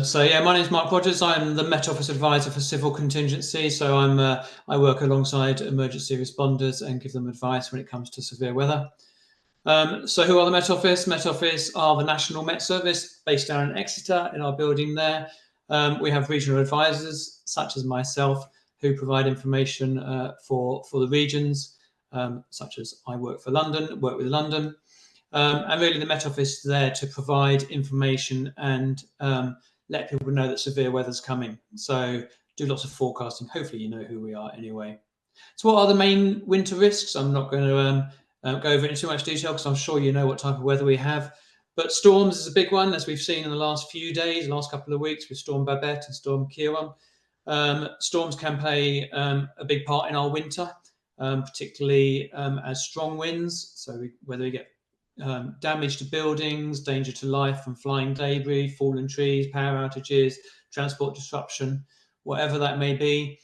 So yeah, my name is Mark Rogers. I'm the Met Office Advisor for Civil Contingency. So I work alongside emergency responders and give them advice when it comes to severe weather. So who are the Met Office? Met Office are the National Met Service based down in Exeter in our building there. We have regional advisors such as myself who provide information for the regions, such as I work for London, work with London. And really the Met Office is there to provide information and let people know that severe weather's coming. So do lots of forecasting. Hopefully you know who we are anyway. So what are the main winter risks? I'm not going to go over it in too much detail because I'm sure you know what type of weather we have. But storms is a big one, as we've seen in the last few days, last couple of weeks with Storm Babette and Storm Ciarán. Storms can play a big part in our winter, particularly as strong winds. So whether we get damage to buildings, danger to life from flying debris, fallen trees, power outages, transport disruption, whatever that may be,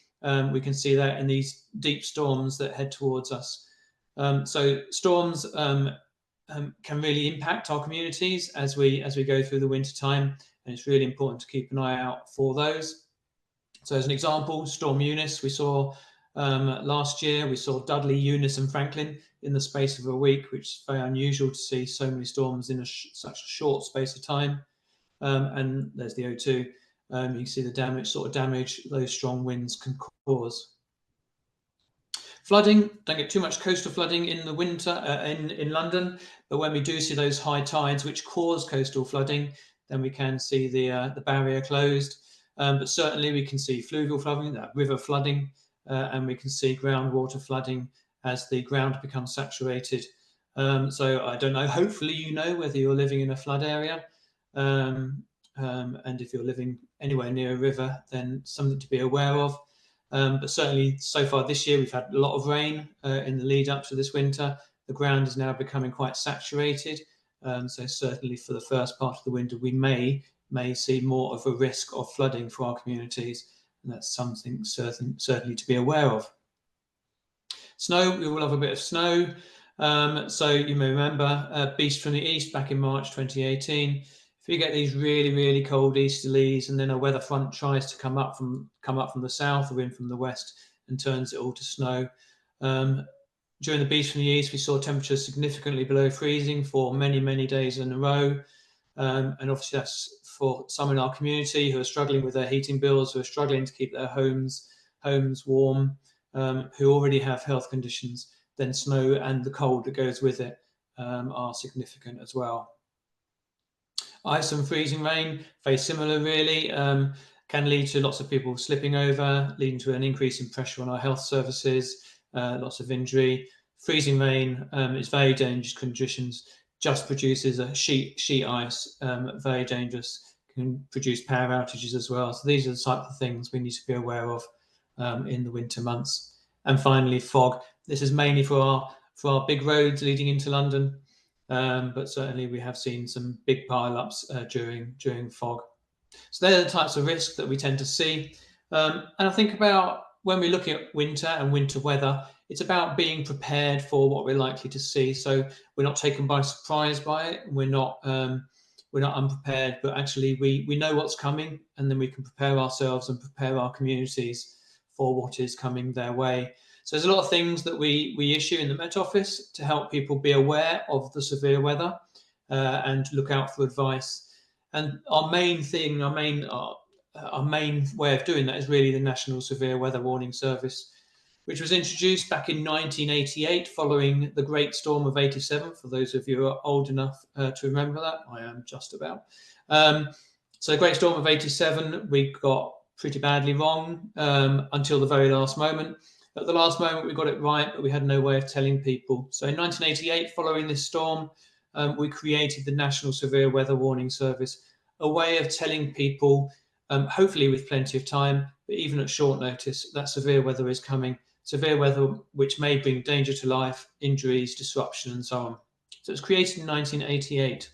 we can see that in these deep storms that head towards us. So storms can really impact our communities as we go through the winter time, and it's really important to keep an eye out for those. So as an example, Storm Eunice, we saw last year, we saw Dudley, Eunice and Franklin in the space of a week, which is very unusual to see so many storms in such a short space of time. And there's the O2. You can see the sort of damage those strong winds can cause. Flooding, don't get too much coastal flooding in the winter in London, but when we do see those high tides which cause coastal flooding, then we can see the barrier closed. But certainly we can see fluvial flooding, that river flooding, and we can see groundwater flooding as the ground becomes saturated. So I don't know, hopefully you know whether you're living in a flood area, and if you're living anywhere near a river, then something to be aware of. But certainly so far this year, we've had a lot of rain in the lead up to this winter. The ground is now becoming quite saturated. So certainly for the first part of the winter, we may see more of a risk of flooding for our communities. And that's something certainly to be aware of. Snow, we will have a bit of snow. So you may remember Beast from the East back in March 2018. If you get these really, really cold easterlies and then a weather front tries to come up from the south or in from the west and turns it all to snow. During the Beast from the East, we saw temperatures significantly below freezing for many, many days in a row. And obviously that's for some in our community who are struggling with their heating bills, who are struggling to keep their homes warm, who already have health conditions. Then snow and the cold that goes with it are significant as well. Ice and freezing rain, very similar really, can lead to lots of people slipping over, leading to an increase in pressure on our health services, lots of injury. Freezing rain is very dangerous conditions, just produces a sheet ice, very dangerous, can produce power outages as well. So these are the type of things we need to be aware of in the winter months. And finally, fog. This is mainly for our big roads leading into London. But certainly we have seen some big pile-ups during fog. So they're the types of risks that we tend to see. And I think about when we're looking at winter and winter weather, it's about being prepared for what we're likely to see. So we're not taken by surprise by it. We're not unprepared, but actually we know what's coming, and then we can prepare ourselves and prepare our communities for what is coming their way. So there's a lot of things that we issue in the Met Office to help people be aware of the severe weather and look out for advice. And our main way of doing that is really the National Severe Weather Warning Service, which was introduced back in 1988 following the Great Storm of '87. For those of you who are old enough to remember that, I am just about. So the Great Storm of '87, we got pretty badly wrong until the very last moment. At the last moment, we got it right, but we had no way of telling people. So in 1988, following this storm, we created the National Severe Weather Warning Service, a way of telling people, hopefully with plenty of time, but even at short notice, that severe weather is coming. Severe weather which may bring danger to life, injuries, disruption, and so on. So it was created in 1988.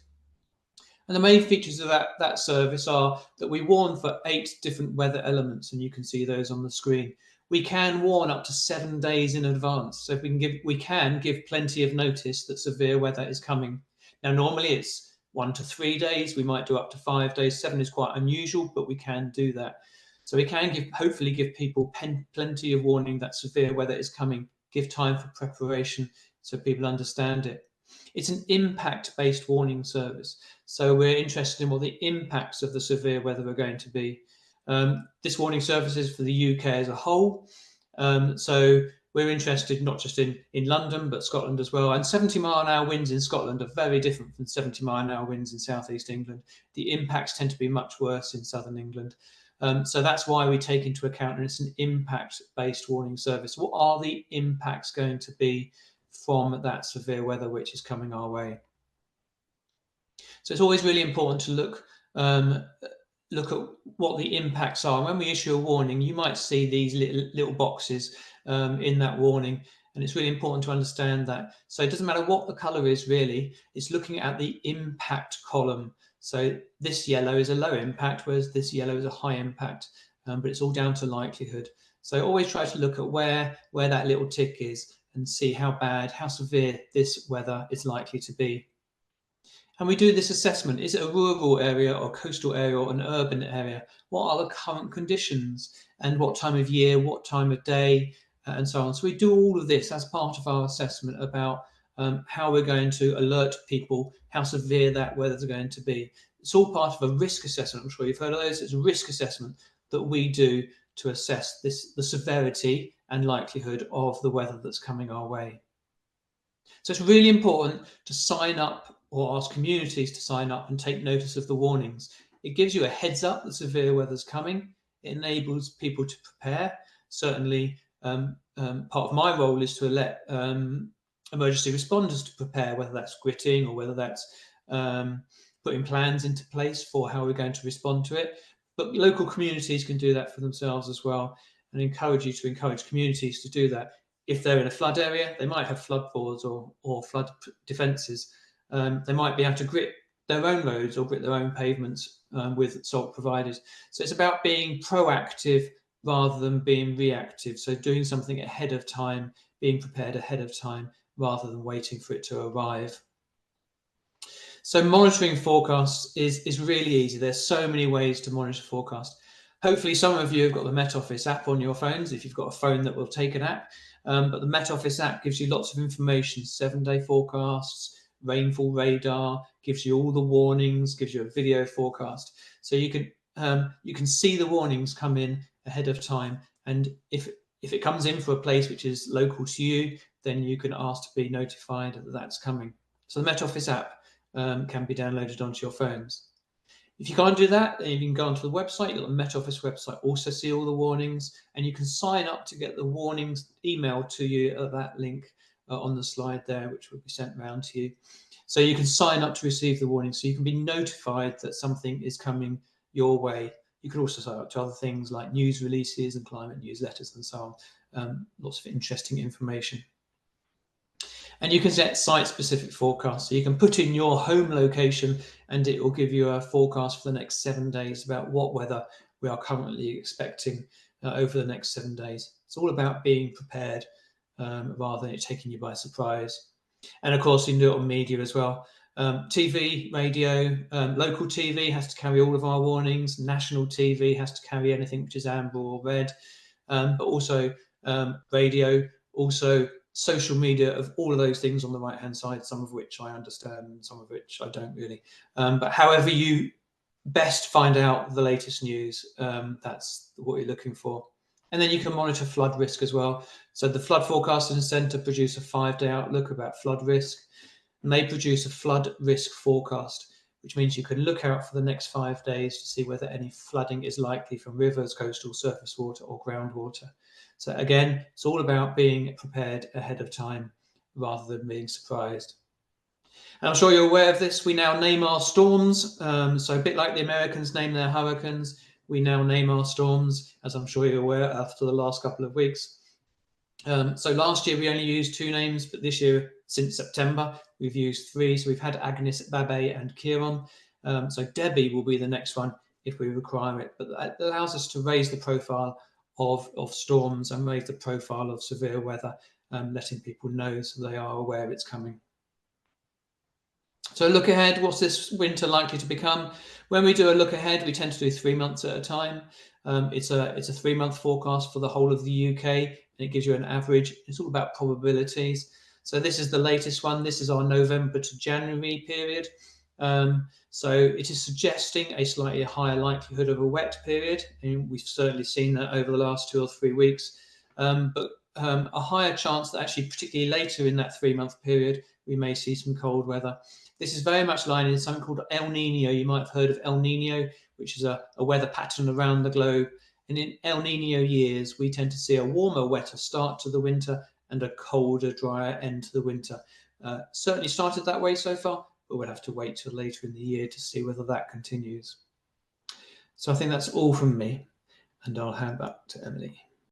And the main features of that service are that we warn for 8 different weather elements, and you can see those on the screen. We can warn up to 7 days in advance. So we can give plenty of notice that severe weather is coming. Now, normally it's 1 to 3 days. We might do up to 5 days. 7 is quite unusual, but we can do that. So we can hopefully give people plenty of warning that severe weather is coming, give time for preparation so people understand it. It's an impact-based warning service. So we're interested in what the impacts of the severe weather are going to be. This warning service is for the UK as a whole. So we're interested not just in London, but Scotland as well. And 70-mile-an-hour winds in Scotland are very different from 70-mile-an-hour winds in southeast England. The impacts tend to be much worse in southern England. So that's why we take into account, and it's an impact-based warning service. What are the impacts going to be from that severe weather which is coming our way? So it's always really important to look at what the impacts are. And when we issue a warning, you might see these little boxes in that warning, and it's really important to understand that. So it doesn't matter what the color is, really, it's looking at the impact column. So this yellow is a low impact, whereas this yellow is a high impact, but it's all down to likelihood. So always try to look at where that little tick is and see how bad, how severe this weather is likely to be. And we do this assessment. Is it a rural area or coastal area or an urban area? What are the current conditions and what time of year, what time of day, and so on. So we do all of this as part of our assessment about how we're going to alert people how severe that weather is going to be. It's all part of a risk assessment. I'm sure you've heard of those. It's a risk assessment that we do to assess the severity and likelihood of the weather that's coming our way. So it's really important to sign up or ask communities to sign up and take notice of the warnings. It gives you a heads up that severe weather's coming. It enables people to prepare. Certainly, part of my role is to let emergency responders to prepare, whether that's gritting or whether that's putting plans into place for how we're going to respond to it. But local communities can do that for themselves as well, and encourage you to encourage communities to do that. If they're in a flood area, they might have flood boards or flood defences. They might be able to grit their own roads or grit their own pavements with salt providers. So it's about being proactive rather than being reactive. So doing something ahead of time, being prepared ahead of time rather than waiting for it to arrive. So monitoring forecasts is really easy. There's so many ways to monitor forecast. Hopefully some of you have got the Met Office app on your phones, if you've got a phone that will take an app. But the Met Office app gives you lots of information, 7-day forecasts, rainfall radar, gives you all the warnings, gives you a video forecast. So you can see the warnings come in ahead of time. And if it comes in for a place which is local to you, then you can ask to be notified that that's coming. So the Met Office app can be downloaded onto your phones. If you can't do that, then you can go onto the website. You've got the Met Office website, also see all the warnings, and you can sign up to get the warnings emailed to you at that link on the slide there, which will be sent around to you. So you can sign up to receive the warnings, so you can be notified that something is coming your way. You can also sign up to other things like news releases and climate newsletters and so on. Lots of interesting information. And you can set site-specific forecasts. So you can put in your home location and it will give you a forecast for the next 7 days about what weather we are currently expecting over the next 7 days. It's all about being prepared rather than it taking you by surprise. And of course, you can do it on media as well. TV, radio, local TV has to carry all of our warnings. National TV has to carry anything which is amber or red, but also radio, also social media, of all of those things on the right hand side, some of which I understand and some of which I don't really. But however you best find out the latest news, that's what you're looking for. And then you can monitor flood risk as well. So the Flood Forecasting Centre produce a 5-day outlook about flood risk, and they produce a flood risk forecast, which means you can look out for the next 5 days to see whether any flooding is likely from rivers, coastal surface water or groundwater. So again, it's all about being prepared ahead of time rather than being surprised. And I'm sure you're aware of this. We now name our storms. So a bit like the Americans name their hurricanes, we now name our storms, as I'm sure you're aware, after the last couple of weeks. So last year we only used 2 names, but this year, since September, we've used 3. So we've had Agnes, Babe and Kieron. So Debbie will be the next one if we require it. But that allows us to raise the profile of storms and raise the profile of severe weather, letting people know so they are aware it's coming. So look ahead, what's this winter likely to become? When we do a look ahead, we tend to do 3 months at a time. It's a 3 month forecast for the whole of the UK, and it gives you an average. It's all about probabilities. So this is the latest one. This is our November to January period. So it is suggesting a slightly higher likelihood of a wet period, and we've certainly seen that over the last 2 or 3 weeks. But a higher chance that actually, particularly later in that 3 month period, we may see some cold weather. This is very much aligned in something called El Nino. You might have heard of El Nino, which is a weather pattern around the globe. And in El Nino years, we tend to see a warmer, wetter start to the winter and a colder, drier end to the winter. Certainly started that way so far, but we'll have to wait till later in the year to see whether that continues. So I think that's all from me, and I'll hand back to Emily.